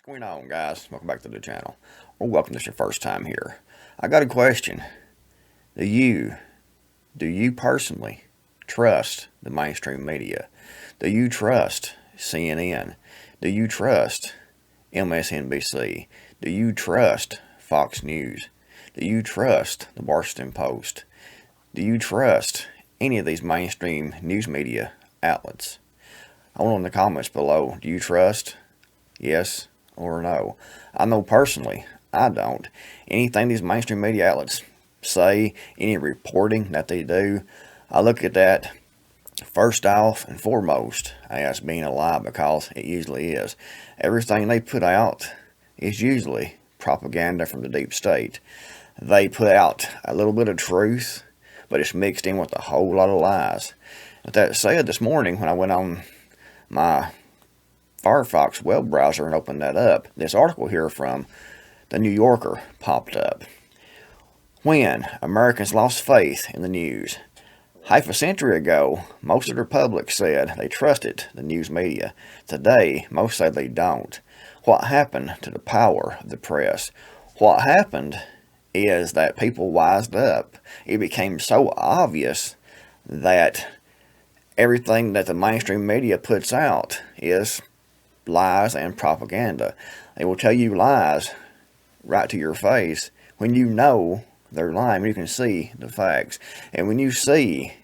What's going on, guys? Welcome back to the channel. Or welcome if it's your first time here. I got a question. Do you personally trust the mainstream media? Do you trust CNN? Do you trust MSNBC? Do you trust Fox News? Do you trust the Washington Post? Do you trust any of these mainstream news media outlets? I want in the comments below, do you trust? Yes or no? I know personally, I don't. Anything these mainstream media outlets say, any reporting that they do, I look at that first off and foremost as being a lie, because it usually is. Everything they put out is usually propaganda from the deep state. They put out a little bit of truth, but it's mixed in with a whole lot of lies. With that said, this morning when I went on my Firefox web browser and opened that up, this article here from the New Yorker popped up. When Americans lost faith in the news. Half a century ago, most of the public said they trusted the news media. Today, most say they don't. What happened to the power of the press? What happened is that people wised up. It became so obvious that everything that the mainstream media puts out is lies and propaganda. They will tell you lies right to your face when you know they're lying. You can see the facts. And when you see,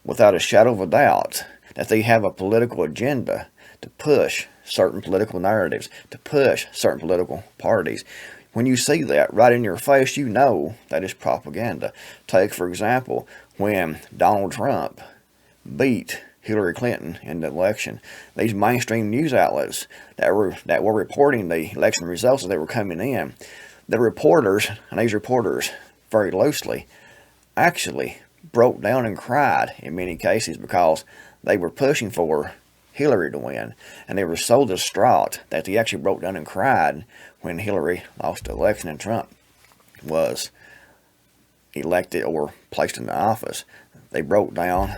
without a shadow of a doubt, that they have a political agenda to push certain political narratives, to push certain political parties, when you see that right in your face, you know that is propaganda. Take, for example, when Donald Trump beat Hillary Clinton in the election. These mainstream news outlets that were reporting the election results as they were coming in, the reporters, and these reporters very loosely, actually broke down and cried in many cases because they were pushing for Hillary to win, and they were so distraught that they actually broke down and cried when Hillary lost the election and Trump was elected or placed in the office. They broke down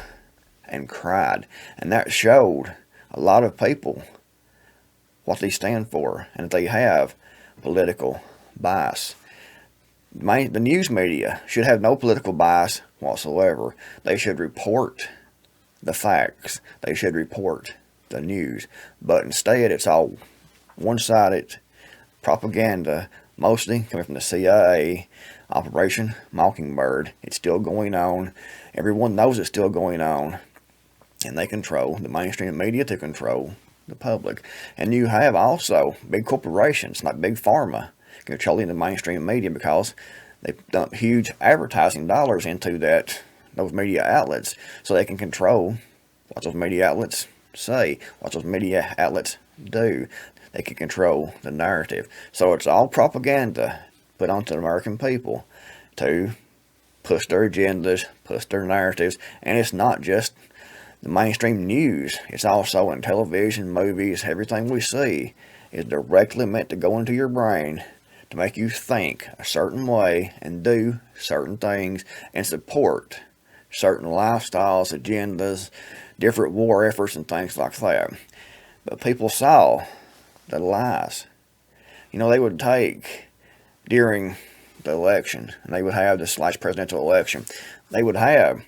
and cried, and that showed a lot of people what they stand for, and that they have political bias. The news media should have no political bias whatsoever. They should report the facts. They should report the news. But instead, it's all one-sided propaganda, mostly coming from the CIA, Operation Mockingbird. It's still going on. Everyone knows it's still going on. And they control the mainstream media to control the public. And you have also big corporations like Big Pharma controlling the mainstream media because they dump huge advertising dollars into those media outlets so they can control what those media outlets say, what those media outlets do. They can control the narrative. So it's all propaganda put onto the American people to push their agendas, push their narratives, and it's not just the mainstream news. It's also in television, movies. Everything we see is directly meant to go into your brain to make you think a certain way and do certain things and support certain lifestyles, agendas, different war efforts and things like that. But people saw the lies. You know, they would take during the election, and they would have this last presidential election, they would have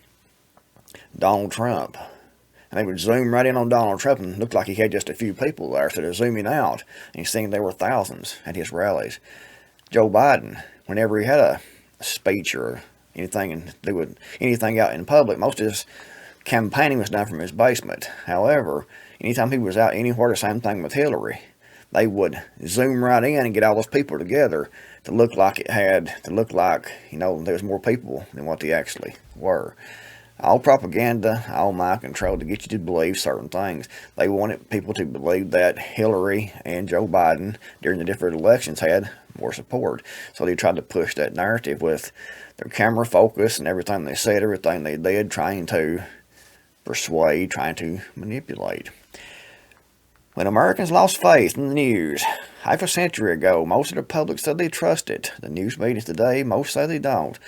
Donald Trump. And they would zoom right in on Donald Trump and look like he had just a few people there. So they're zooming out and you're seeing there were thousands at his rallies. Joe Biden, whenever he had a speech or anything and they would anything out in public, most of his campaigning was done from his basement. However, anytime he was out anywhere, the same thing with Hillary. They would zoom right in and get all those people together to look like there was more people than what they actually were. All propaganda, all mind control to get you to believe certain things. They wanted people to believe that Hillary and Joe Biden during the different elections had more support. So they tried to push that narrative with their camera focus and everything they said, everything they did, trying to persuade, trying to manipulate. When Americans lost faith in the news, half a century ago, most of the public said they trusted the news media. Today, most say they don't.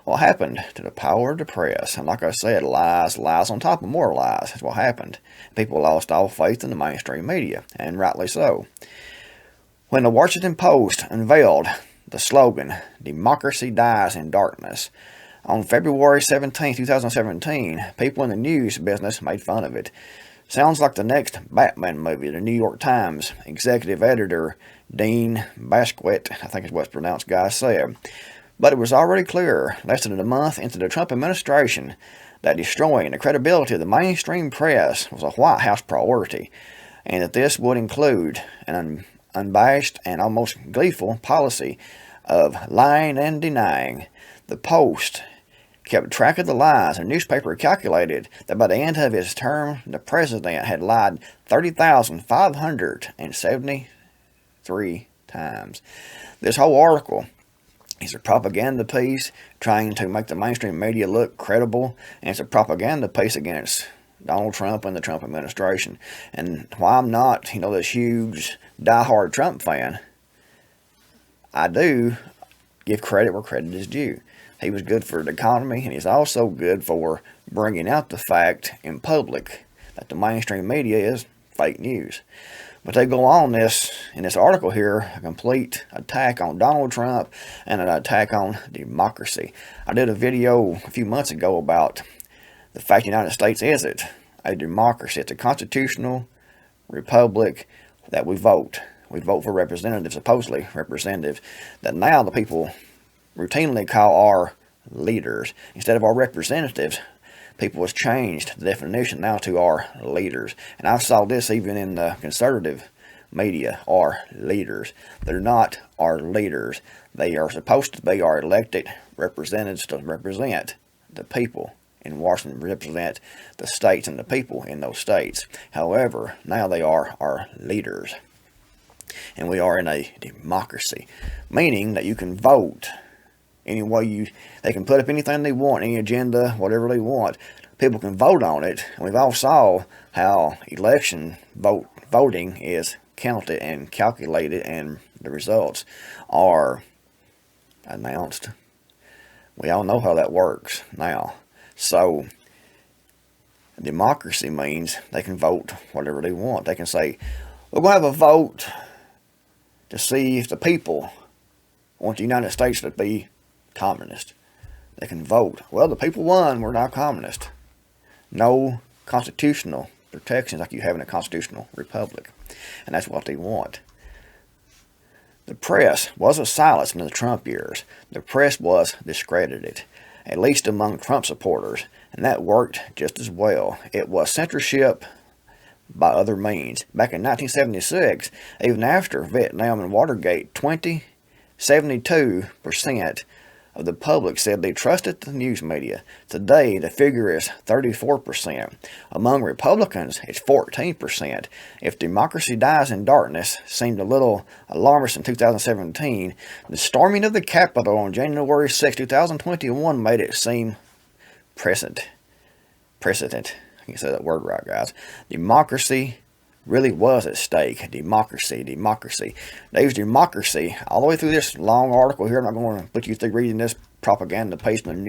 What happened to the power of the press? And like I said, lies on top of more lies. That's what happened. People lost all faith in the mainstream media, and rightly so. When the Washington Post unveiled the slogan, "Democracy Dies in Darkness," on February 17, 2017, people in the news business made fun of it. Sounds like the next Batman movie, the New York Times executive editor Dean Basquet, I think is what's pronounced, guy said. But it was already clear, less than a month into the Trump administration, that destroying the credibility of the mainstream press was a White House priority, and that this would include an unabashed and almost gleeful policy of lying and denying. The Post kept track of the lies, and the newspaper calculated that by the end of his term, the president had lied 30,573 times. This whole article is a propaganda piece trying to make the mainstream media look credible, and it's a propaganda piece against Donald Trump and the Trump administration. And while I'm not, this huge diehard Trump fan, I do give credit where credit is due. He was good for the economy, and he's also good for bringing out the fact in public that the mainstream media is fake news. But they go on in this article here, a complete attack on Donald Trump and an attack on democracy. I did a video a few months ago about the fact the United States isn't a democracy. It's a constitutional republic that we vote. We vote for representatives, supposedly representatives, that now the people routinely call our leaders. Instead of our representatives, people has changed the definition now to our leaders. And I saw this even in the conservative media, our leaders. They're not our leaders. They are supposed to be our elected representatives to represent the people in Washington, represent the states and the people in those states. However, now they are our leaders. And we are in a democracy, meaning that you can vote any way they can put up anything they want, any agenda, whatever they want. People can vote on it, and we've all saw how election voting is counted and calculated, and the results are announced. We all know how that works now. So, democracy means they can vote whatever they want. They can say, we're going to have a vote to see if the people want the United States to be communist. They can vote. Well, the people won. We're now communist. No constitutional protections like you have in a constitutional republic. And that's what they want. The press wasn't silenced in the Trump years. The press was discredited, at least among Trump supporters. And that worked just as well. It was censorship by other means. Back in 1976, even after Vietnam and Watergate, 72% of the public said they trusted the news media. Today, the figure is 34%. Among Republicans, it's 14%. If democracy dies in darkness seemed a little alarmist in 2017, the storming of the Capitol on January 6, 2021 made it seem precedent. I can't say that word right, guys. Democracy really was at stake. Democracy. There's democracy all the way through this long article here. I'm not going to put you through reading this propaganda piece from the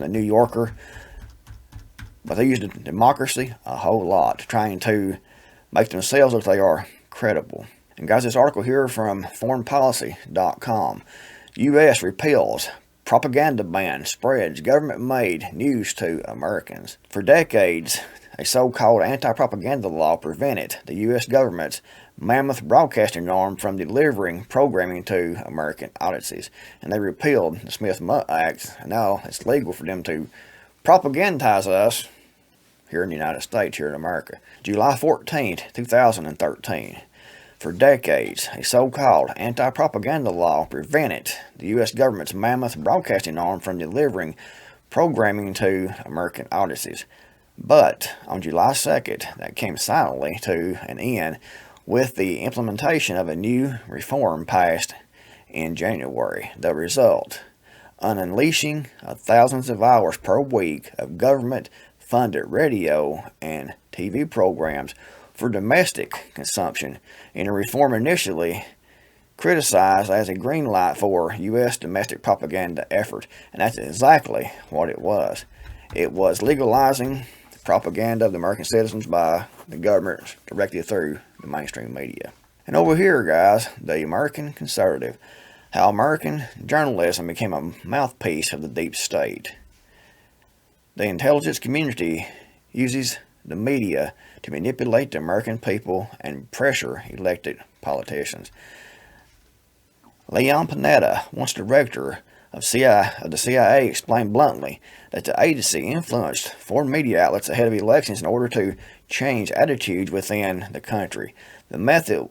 New Yorker. But they used democracy a whole lot, trying to make themselves look like they are credible. And guys, this article here from foreignpolicy.com. U.S. repeals propaganda ban, spreads government-made news to Americans. For decades, a so-called anti-propaganda law prevented the U.S. government's mammoth broadcasting arm from delivering programming to American audiences. And they repealed the Smith-Mudd Act, and now it's legal for them to propagandize us here in the United States, here in America. July 14th, 2013. For decades, a so-called anti-propaganda law prevented the U.S. government's mammoth broadcasting arm from delivering programming to American audiences. But on July 2nd, that came silently to an end with the implementation of a new reform passed in January. The result, an unleashing of thousands of hours per week of government-funded radio and TV programs for domestic consumption in a reform initially criticized as a green light for U.S. domestic propaganda effort. And that's exactly what it was. It was legalizing propaganda of the American citizens by the government directly through the mainstream media. And over here, guys, the American conservative. How American journalism became a mouthpiece of the deep state. The intelligence community uses the media to manipulate the American people and pressure elected politicians. Leon Panetta, once director of the CIA, explained bluntly that the agency influenced foreign media outlets ahead of elections in order to change attitudes within the country. The method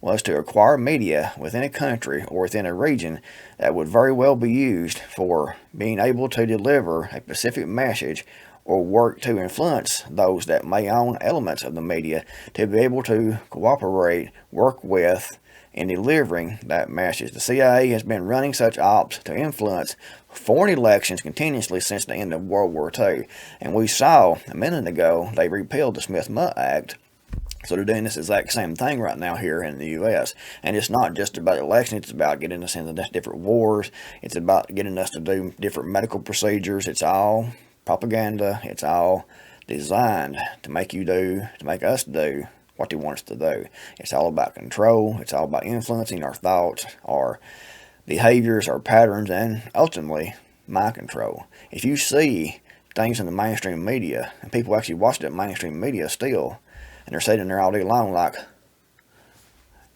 was to acquire media within a country or within a region that would very well be used for being able to deliver a specific message or work to influence those that may own elements of the media to be able to cooperate, work with, in delivering that message. The CIA has been running such ops to influence foreign elections continuously since the end of World War II. And we saw a minute ago they repealed the Smith-Mudd Act. So they're doing this exact same thing right now here in the U.S. And it's not just about elections. It's about getting us into different wars. It's about getting us to do different medical procedures. It's all propaganda. It's all designed to make us do what they want us to do. It's all about control. It's all about influencing our thoughts, our behaviors, our patterns, and ultimately mind control. If you see things in the mainstream media, and people actually watch that mainstream media still, and they're sitting there all day long like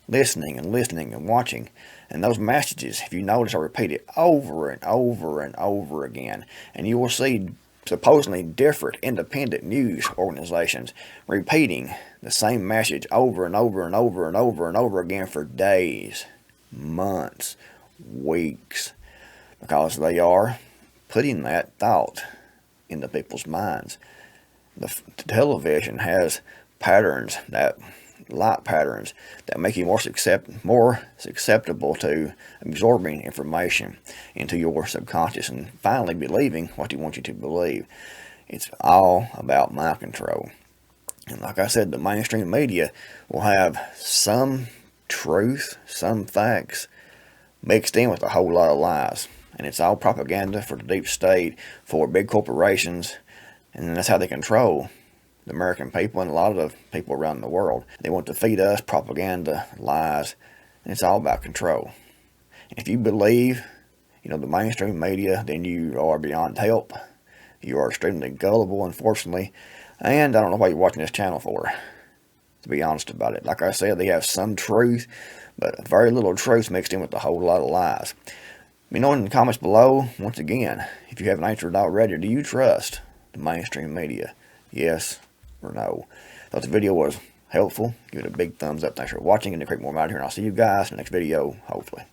listening and watching. And those messages, if you notice, are repeated over and over and over again. And you will see supposedly different independent news organizations repeating the same message over and over and over and over and over again for days, months, weeks. Because they are putting that thought into people's minds. The television has light patterns that make you more susceptible to absorbing information into your subconscious and finally believing what they want you to believe. It's all about mind control. And like I said, the mainstream media will have some truth, some facts mixed in with a whole lot of lies. And it's all propaganda for the deep state, for big corporations, and that's how they control the American people and a lot of the people around the world. They want to feed us propaganda, lies, and it's all about control. If you believe, the mainstream media, then you are beyond help. You are extremely gullible, unfortunately, and I don't know what you're watching this channel for, to be honest about it. Like I said, they have some truth, but very little truth mixed in with a whole lot of lies. Let me know in the comments below, once again, if you haven't answered already, do you trust the mainstream media? Yes or no? Thought the video was helpful, give it a big thumbs up. Thanks for watching, and Creekmore out here, and I'll see you guys in the next video, hopefully.